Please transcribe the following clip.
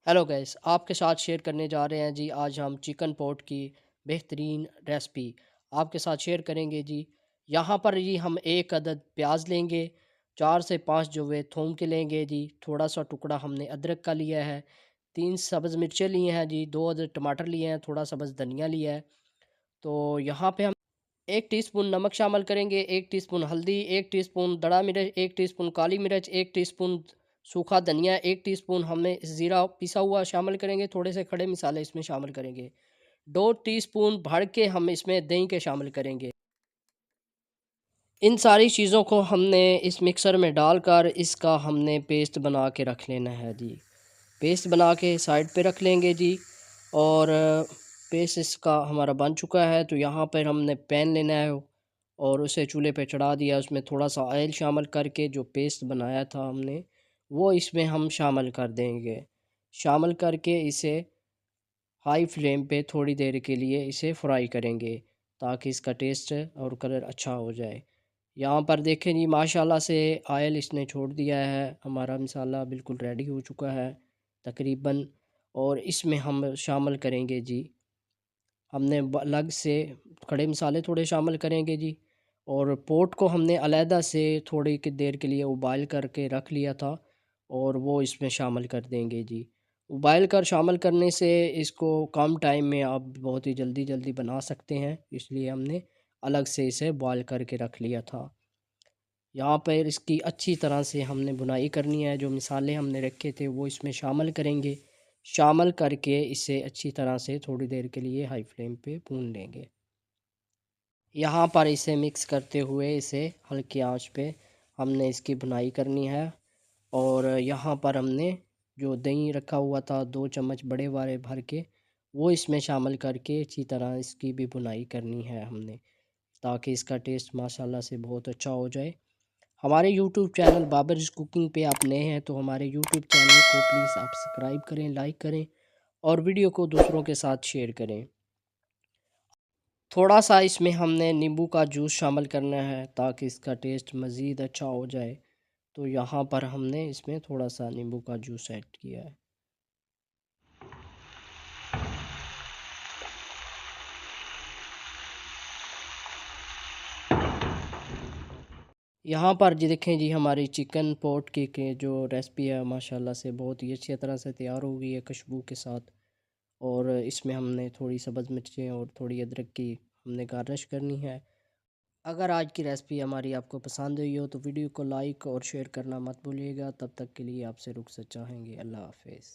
Hello guys, आपके साथ share करने जा रहे हैं जी। आज हम चिकन पॉट की बेहतरीन रेसिपी आपके साथ शेयर करेंगे जी। यहाँ पर जी हम एक अदद प्याज लेंगे, 4 से 5 जो वे थूम के लेंगे जी। थोड़ा सा टुकड़ा हमने अदरक का लिया है, 3 सब्ज़ मिर्चें लिए हैं जी, 2 अदद टमाटर लिए हैं, थोड़ा सा बस धनिया लिया है। तो यहाँ पे हम 1 टीस्पून नमक शामिल करेंगे, 1 टीस्पून हल्दी, 1 टीस्पून दड़ा मिर्च, 1 टीस्पून काली मिर्च, 1 टीस्पून सूखा धनिया, 1 टीस्पून हमें ज़ीरा पिसा हुआ शामिल करेंगे, थोड़े से खड़े मसाले इसमें शामिल करेंगे। 2 टीस्पून भर के हम इसमें दही के शामिल करेंगे। इन सारी चीज़ों को हमने इस मिक्सर में डालकर इसका हमने पेस्ट बना के रख लेना है जी। पेस्ट बना के साइड पे रख लेंगे जी। और पेस्ट इसका हमारा बन चुका है, तो यहाँ पर हमने पैन लेना है और उसे चूल्हे पे चढ़ा दिया। उसमें थोड़ा सा ऑयल शामिल करके जो पेस्ट बनाया था हमने, वो इसमें हम शामिल कर देंगे। शामिल करके इसे हाई फ्लेम पे थोड़ी देर के लिए इसे फ्राई करेंगे, ताकि इसका टेस्ट और कलर अच्छा हो जाए। यहाँ पर देखें जी, माशाल्लाह से ऑयल इसने छोड़ दिया है। हमारा मसाला बिल्कुल रेडी हो चुका है तकरीबन। और इसमें हम शामिल करेंगे जी, हमने अलग से खड़े मसाले थोड़े शामिल करेंगे जी। और पोट को हमने अलहदा से थोड़ी की देर के लिए उबाल करके रख लिया था, और वो इसमें शामिल कर देंगे जी। उबाल कर शामिल करने से इसको कम टाइम में आप बहुत ही जल्दी जल्दी बना सकते हैं, इसलिए हमने अलग से इसे बॉयल करके रख लिया था। यहाँ पर इसकी अच्छी तरह से हमने बुनाई करनी है। जो मसाले हमने रखे थे वो इसमें शामिल करेंगे। शामिल करके इसे अच्छी तरह से थोड़ी देर के लिए हाई फ्लेम पे भून लेंगे। यहाँ पर इसे मिक्स करते हुए इसे हल्की आंच पे हमने इसकी भुनाई करनी है। और यहाँ पर हमने जो दही रखा हुआ था 2 चम्मच बड़े वाले भर के, वो इसमें शामिल करके अच्छी तरह इसकी भी भुनाई करनी है हमने, ताकि इसका टेस्ट माशाल्लाह से बहुत अच्छा हो जाए। हमारे यूट्यूब चैनल बाबर्स कुकिंग पे आप नए हैं तो हमारे यूट्यूब चैनल को प्लीज़ आप सब्सक्राइब करें, लाइक करें और वीडियो को दूसरों के साथ शेयर करें। थोड़ा सा इसमें हमने नींबू का जूस शामिल करना है, ताकि इसका टेस्ट मज़ीद अच्छा हो जाए। तो यहाँ पर हमने इसमें थोड़ा सा नींबू का जूस ऐड किया है। यहाँ पर जी देखें जी, हमारी चिकन पॉट की के जो रेसिपी है माशाल्लाह से बहुत ही अच्छी तरह से तैयार हो गई है खुशबू के साथ। और इसमें हमने थोड़ी सब्ज़ मिर्चें और थोड़ी अदरक की हमने गार्निश करनी है। अगर आज की रेसिपी हमारी आपको पसंद हुई हो तो वीडियो को लाइक और शेयर करना मत भूलिएगा। तब तक के लिए आपसे रुखसत चाहेंगे। अल्लाह हाफ़िज़।